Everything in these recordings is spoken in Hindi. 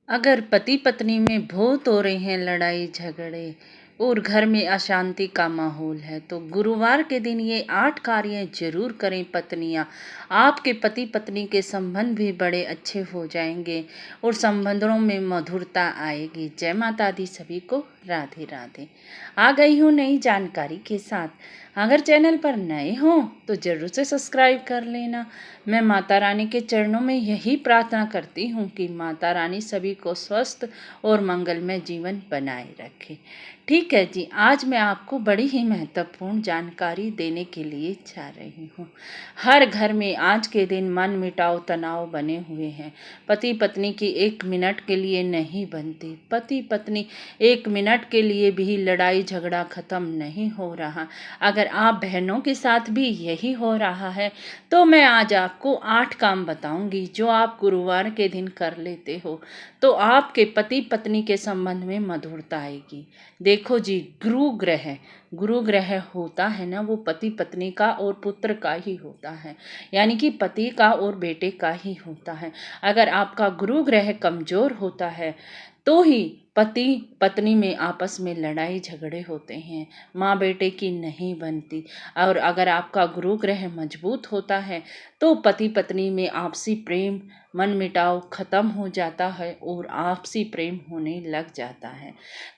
अगर पति पत्नी में बहुत हो रहे हैं लड़ाई झगड़े और घर में अशांति का माहौल है तो गुरुवार के दिन ये 8 कार्य जरूर करें पत्नियां। आपके पति पत्नी के संबंध भी बड़े अच्छे हो जाएंगे और संबंधों में मधुरता आएगी। जय माता दी सभी को। राधे राधे। आ गई हूँ नई जानकारी के साथ। अगर चैनल पर नए हो तो जरूर से सब्सक्राइब कर लेना। मैं माता रानी के चरणों में यही प्रार्थना करती हूँ कि माता रानी सभी को स्वस्थ और मंगलमय जीवन बनाए रखे। ठीक है जी, आज मैं आपको बड़ी ही महत्वपूर्ण जानकारी देने के लिए जा रही हूँ। हर घर में आज के दिन मन मिटाव तनाव बने हुए हैं। पति पत्नी की 1 मिनट के लिए नहीं बनती। पति पत्नी 1 मिनट के लिए भी लड़ाई झगड़ा खत्म नहीं हो रहा। अगर आप बहनों के साथ भी यही हो रहा है तो मैं आज आपको 8 काम बताऊंगी जो आप गुरुवार के दिन कर लेते हो तो आपके पति पत्नी के संबंध में मधुरता आएगी। देखो जी, गुरु ग्रह होता है ना, वो पति पत्नी का और पुत्र का ही होता है, यानी कि पति का और बेटे का ही होता है। अगर आपका गुरु ग्रह कमजोर होता है तो ही पति पत्नी में आपस में लड़ाई झगड़े होते हैं, माँ बेटे की नहीं बनती। और अगर आपका गुरु ग्रह मजबूत होता है तो पति पत्नी में आपसी प्रेम मन मिटाव खत्म हो जाता है और आपसी प्रेम होने लग जाता है।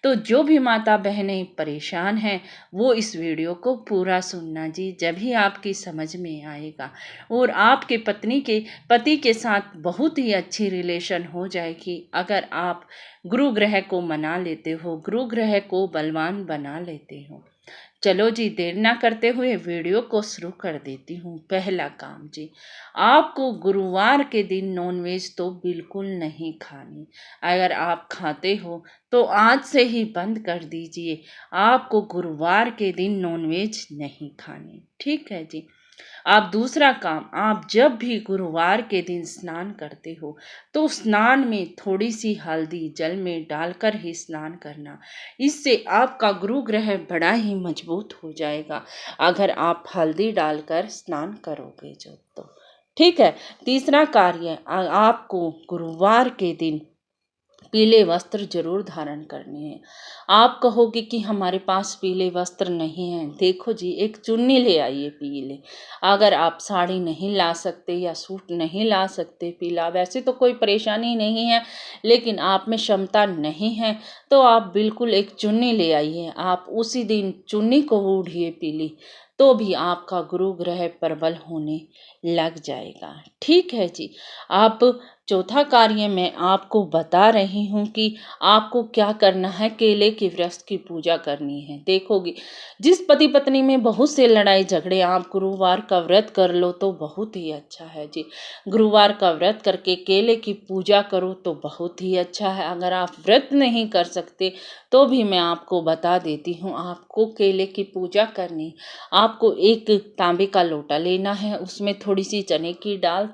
तो जो भी माता बहनें परेशान हैं वो इस वीडियो को पूरा सुनना जी, जब ही आपकी समझ में आएगा और आपके पति के साथ बहुत ही अच्छी रिलेशन हो जाएगी। अगर आप गुरु ग्रह को मना लेते हो, गुरु ग्रह को बलवान बना लेते हो। चलो जी, देर ना करते हुए वीडियो को शुरू कर देती हूँ। पहला काम जी, आपको गुरुवार के दिन नॉनवेज तो बिल्कुल नहीं खानी। अगर आप खाते हो तो आज से ही बंद कर दीजिए। आपको गुरुवार के दिन नॉनवेज नहीं खानी, ठीक है जी। आप दूसरा काम, आप जब भी गुरुवार के दिन स्नान करते हो तो स्नान में थोड़ी सी हल्दी जल में डालकर ही स्नान करना। इससे आपका गुरु ग्रह बड़ा ही मजबूत हो जाएगा अगर आप हल्दी डालकर स्नान करोगे तो ठीक है। तीसरा कार्य, आपको गुरुवार के दिन पीले वस्त्र जरूर धारण करने हैं। आप कहोगे कि हमारे पास पीले वस्त्र नहीं हैं। देखो जी, एक चुन्नी ले आइए पीले। अगर आप साड़ी नहीं ला सकते या सूट नहीं ला सकते पीला, वैसे तो कोई परेशानी नहीं है, लेकिन आप में क्षमता नहीं है तो आप बिल्कुल एक चुन्नी ले आइए। आप उसी दिन चुन्नी को ओढ़िए पीली, तो भी आपका गुरु ग्रह प्रबल होने लग जाएगा, ठीक है जी। आप चौथा कार्य मैं आपको बता रही हूँ कि आपको क्या करना है। केले के वृक्ष की पूजा करनी है। देखोगे, जिस पति पत्नी में बहुत से लड़ाई झगड़े, आप गुरुवार का व्रत कर लो तो बहुत ही अच्छा है जी। गुरुवार का व्रत करके केले की पूजा करो तो बहुत ही अच्छा है। अगर आप व्रत नहीं कर सकते तो भी मैं आपको बता देती हूँ, आपको केले की पूजा करनी। आपको एक तांबे का लोटा लेना है, उसमें थोड़ी सी चने की दाल,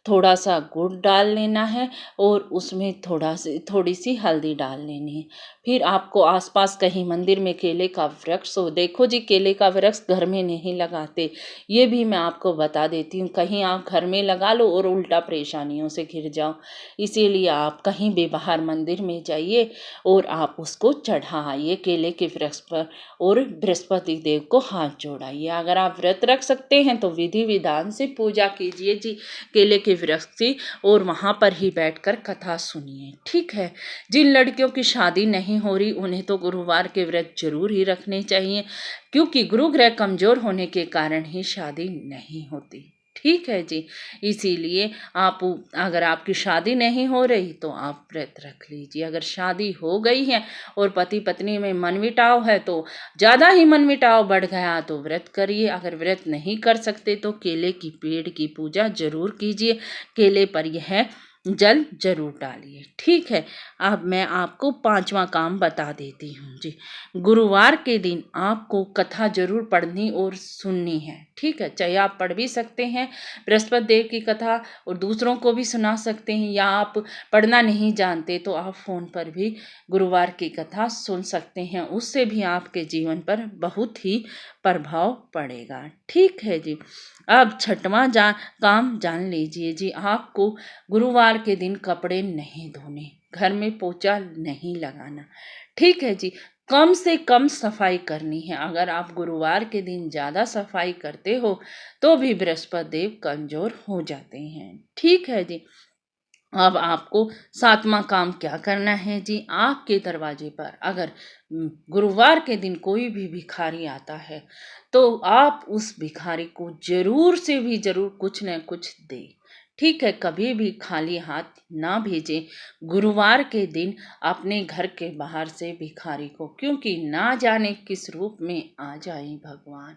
थोड़ा सा गुड़ डाल लेना है और उसमें थोड़ी सी हल्दी डाल लेनी है। फिर आपको आसपास कहीं मंदिर में केले का वृक्ष हो, देखो जी, केले का वृक्ष घर में नहीं लगाते, ये भी मैं आपको बता देती हूँ। कहीं आप घर में लगा लो और उल्टा परेशानियों से घिर जाओ, इसीलिए आप कहीं भी बाहर मंदिर में जाइए और आप उसको चढ़ाइए केले के वृक्ष पर और बृहस्पति देव को हाथ जोड़ाइए। अगर आप व्रत रख सकते हैं तो विधि विधान से पूजा कीजिए जी केले के वृक्ष की, और वहां पर ही बैठकर कथा सुनिए, ठीक है। जिन लड़कियों की शादी नहीं हो रही उन्हें तो गुरुवार के व्रत जरूर ही रखने चाहिए, क्योंकि गुरु ग्रह कमजोर होने के कारण ही शादी नहीं होती, ठीक है जी। इसीलिए आप, अगर आपकी शादी नहीं हो रही तो आप व्रत रख लीजिए। अगर शादी हो गई है और पति पत्नी में मनमुटाव है तो ज़्यादा ही मनमुटाव बढ़ गया तो व्रत करिए। अगर व्रत नहीं कर सकते तो केले की पेड़ की पूजा जरूर कीजिए, केले पर यह जल जरूर डालिए, ठीक है। अब मैं आपको 5वां काम बता देती हूँ जी। गुरुवार के दिन आपको कथा जरूर पढ़नी और सुननी है, ठीक है। चाहे आप पढ़ भी सकते हैं बृहस्पति देव की कथा और दूसरों को भी सुना सकते हैं, या आप पढ़ना नहीं जानते तो आप फोन पर भी गुरुवार की कथा सुन सकते हैं। उससे भी आपके जीवन पर बहुत ही प्रभाव पड़ेगा। ठीक है जी। अब छठवां काम जान लीजिए जी, आपको गुरुवार के दिन कपड़े नहीं धोने, घर में पोछा नहीं लगाना। ठीक है जी। कम से कम सफाई करनी है। अगर आप गुरुवार के दिन ज़्यादा सफाई करते हो तो भी बृहस्पति देव कमजोर हो जाते हैं। ठीक है जी। अब आपको सातवां काम क्या करना है जी, आपके दरवाजे पर अगर गुरुवार के दिन कोई भी भिखारी आता है तो आप उस भिखारी को जरूर से भी जरूर कुछ न कुछ दे। ठीक है, कभी भी खाली हाथ ना भेजें गुरुवार के दिन अपने घर के बाहर से भिखारी को, क्योंकि ना जाने किस रूप में आ जाए भगवान।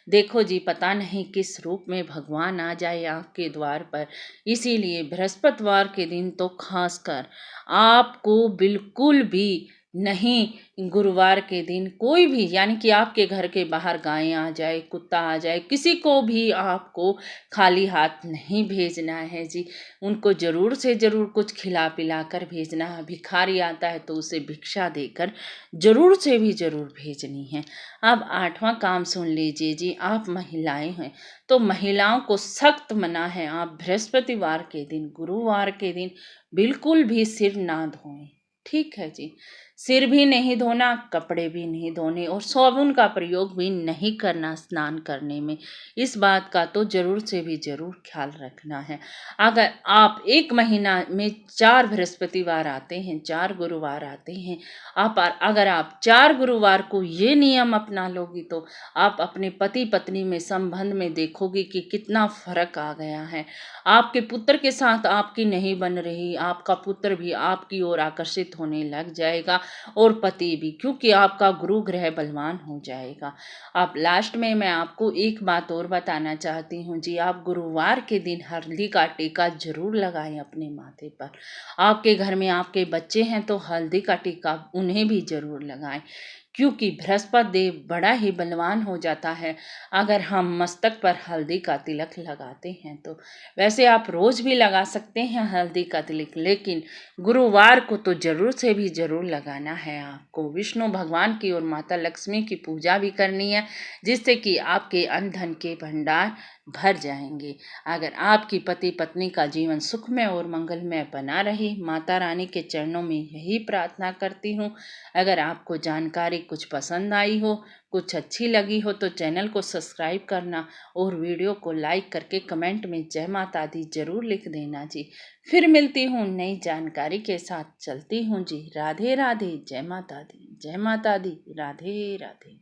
देखो जी, पता नहीं किस रूप में भगवान आ जाए आपके द्वार पर। इसीलिए बृहस्पतिवार के दिन तो खासकर आपको बिल्कुल भी नहीं, गुरुवार के दिन कोई भी, यानी कि आपके घर के बाहर गाय आ जाए, कुत्ता आ जाए, किसी को भी आपको खाली हाथ नहीं भेजना है जी। उनको जरूर से जरूर कुछ खिला पिला कर भेजना है। भिखारी आता है तो उसे भिक्षा देकर जरूर से भी जरूर भेजनी है। अब आठवां काम सुन लीजिए जी, आप महिलाएं हैं तो महिलाओं को सख्त मना है, आप बृहस्पतिवार के दिन, गुरुवार के दिन बिल्कुल भी सिर ना धोएं। ठीक है जी। सिर भी नहीं धोना, कपड़े भी नहीं धोने और साबुन का प्रयोग भी नहीं करना स्नान करने में। इस बात का तो जरूर से भी जरूर ख्याल रखना है। अगर आप एक महीना में 4 बृहस्पतिवार आते हैं, 4 गुरुवार आते हैं, अगर आप 4 गुरुवार को ये नियम अपना लोगी तो आप अपने पति पत्नी में संबंध में देखोगे कि कितना फर्क आ गया है। आपके पुत्र के साथ आपकी नहीं बन रही, आपका पुत्र भी आपकी ओर आकर्षित होने लग जाएगा और पति भी, क्योंकि आपका गुरु ग्रह बलवान हो जाएगा। अब लास्ट में मैं आपको एक बात और बताना चाहती हूँ जी, आप गुरुवार के दिन हल्दी का टीका जरूर लगाएं अपने माथे पर। आपके घर में आपके बच्चे हैं तो हल्दी का टीका उन्हें भी जरूर लगाएं, क्योंकि बृहस्पति देव बड़ा ही बलवान हो जाता है अगर हम मस्तक पर हल्दी का तिलक लगाते हैं तो। वैसे आप रोज भी लगा सकते हैं हल्दी का तिलक, लेकिन गुरुवार को तो जरूर से भी जरूर लगाना है आपको। विष्णु भगवान की और माता लक्ष्मी की पूजा भी करनी है, जिससे कि आपके अन्न धन के भंडार भर जाएंगे। अगर आपकी पति पत्नी का जीवन सुखमय और मंगलमय बना रहे, माता रानी के चरणों में यही प्रार्थना करती हूँ। अगर आपको जानकारी कुछ पसंद आई हो, कुछ अच्छी लगी हो तो चैनल को सब्सक्राइब करना और वीडियो को लाइक करके कमेंट में जय माता दी जरूर लिख देना जी। फिर मिलती हूँ नई जानकारी के साथ, चलती हूँ जी। राधे राधे, जय माता दी, जय माता दी, राधे राधे।